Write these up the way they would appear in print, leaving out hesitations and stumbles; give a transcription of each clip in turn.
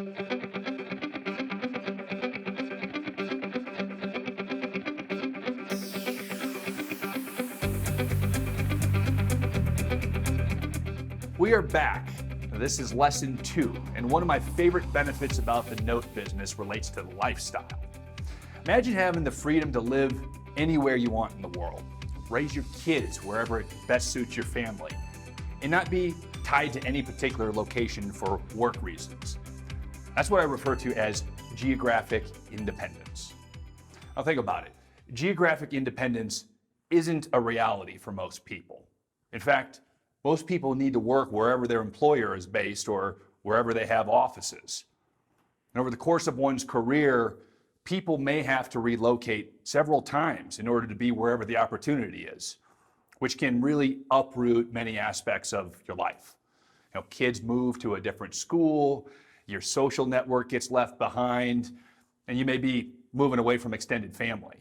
We are back. This is lesson 2, and one of my favorite benefits about the note business relates to lifestyle. Imagine having the freedom to live anywhere you want in the world, raise your kids wherever it best suits your family, and not be tied to any particular location for work reasons. That's what I refer to as geographic independence. Now think about it. Geographic independence isn't a reality for most people. In fact, most people need to work wherever their employer is based or wherever they have offices. And over the course of one's career, people may have to relocate several times in order to be wherever the opportunity is, which can really uproot many aspects of your life. You know, kids move to a different school, your social network gets left behind, and you may be moving away from extended family.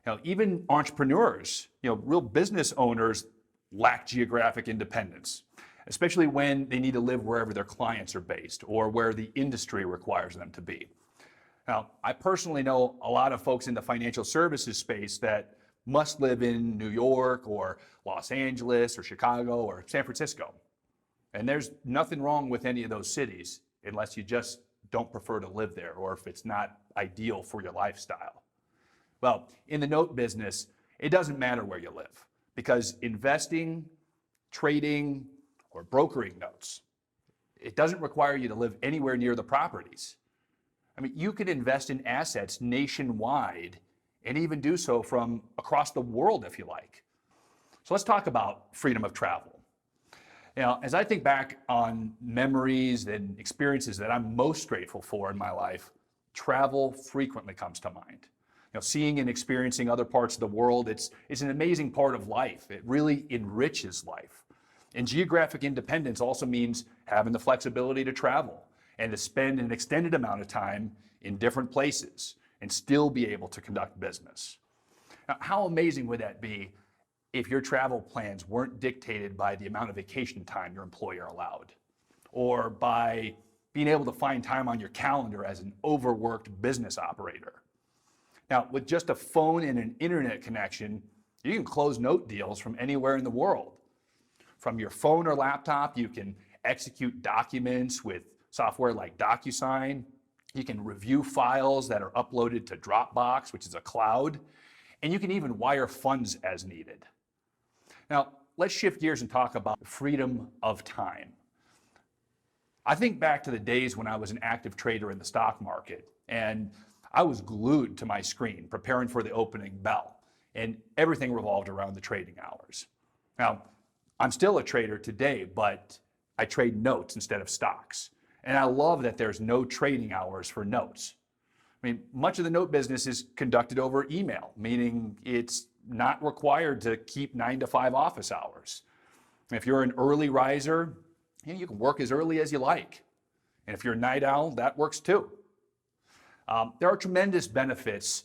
Now, even entrepreneurs, real business owners lack geographic independence, especially when they need to live wherever their clients are based or where the industry requires them to be. Now, I personally know a lot of folks in the financial services space that must live in New York or Los Angeles or Chicago or San Francisco. And there's nothing wrong with any of those cities unless you just don't prefer to live there or if it's not ideal for your lifestyle. Well, in the note business, it doesn't matter where you live, because investing, trading, or brokering notes, it doesn't require you to live anywhere near the properties. I mean, you can invest in assets nationwide and even do so from across the world if you like. So let's talk about freedom of travel. As I think back on memories and experiences that I'm most grateful for in my life, travel frequently comes to mind. Seeing and experiencing other parts of the world, it's an amazing part of life. It really enriches life. And geographic independence also means having the flexibility to travel and to spend an extended amount of time in different places and still be able to conduct business. Now, how amazing would that be if your travel plans weren't dictated by the amount of vacation time your employer allowed, or by being able to find time on your calendar as an overworked business operator? Now, with just a phone and an internet connection, you can close note deals from anywhere in the world. From your phone or laptop, you can execute documents with software like DocuSign. You can review files that are uploaded to Dropbox, which is a cloud, and you can even wire funds as needed. Now, let's shift gears and talk about freedom of time. I think back to the days when I was an active trader in the stock market, and I was glued to my screen preparing for the opening bell, and everything revolved around the trading hours. Now, I'm still a trader today, but I trade notes instead of stocks. And I love that there's no trading hours for notes. I mean, much of the note business is conducted over email, meaning it's not required to keep 9 to 5 office hours. If you're an early riser, you can work as early as you like. And if you're a night owl, that works too. There are tremendous benefits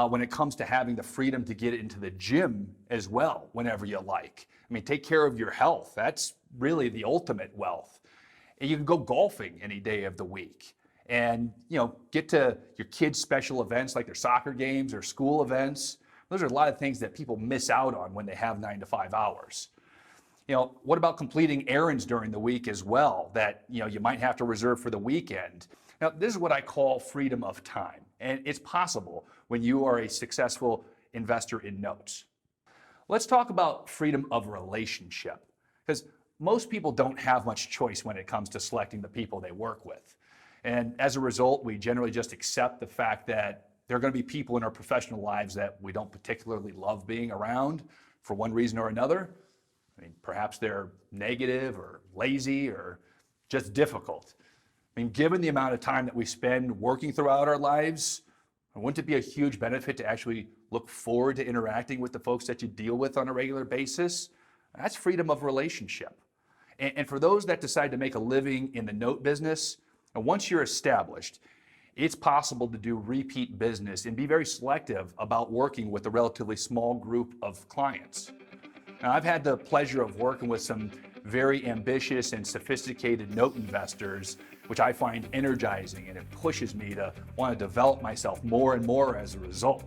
when it comes to having the freedom to get into the gym as well whenever you like. I mean, take care of your health. That's really the ultimate wealth. And you can go golfing any day of the week and get to your kids' special events like their soccer games or school events. Those are a lot of things that people miss out on when they have 9 to 5 hours. What about completing errands during the week as well that you might have to reserve for the weekend? Now, this is what I call freedom of time, and it's possible when you are a successful investor in notes. Let's talk about freedom of relationship, because most people don't have much choice when it comes to selecting the people they work with. And as a result, we generally just accept the fact that there are going to be people in our professional lives that we don't particularly love being around for one reason or another. I mean, perhaps they're negative or lazy or just difficult. I mean, given the amount of time that we spend working throughout our lives, wouldn't it be a huge benefit to actually look forward to interacting with the folks that you deal with on a regular basis? That's freedom of relationship. And for those that decide to make a living in the note business, and once you're established, it's possible to do repeat business and be very selective about working with a relatively small group of clients. Now, I've had the pleasure of working with some very ambitious and sophisticated note investors which I find energizing, and it pushes me to want to develop myself more and more as a result.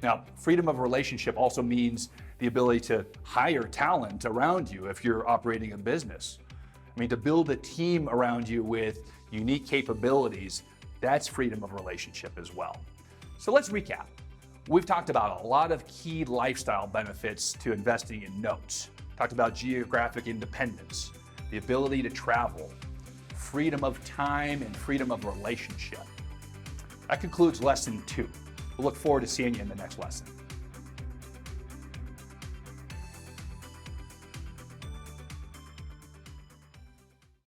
Now, freedom of relationship also means the ability to hire talent around you if you're operating a business. I mean, to build a team around you with unique capabilities, that's freedom of relationship as well. So let's recap. We've talked about a lot of key lifestyle benefits to investing in notes. Talked about geographic independence, the ability to travel, freedom of time, and freedom of relationship. That concludes lesson 2. We'll look forward to seeing you in the next lesson.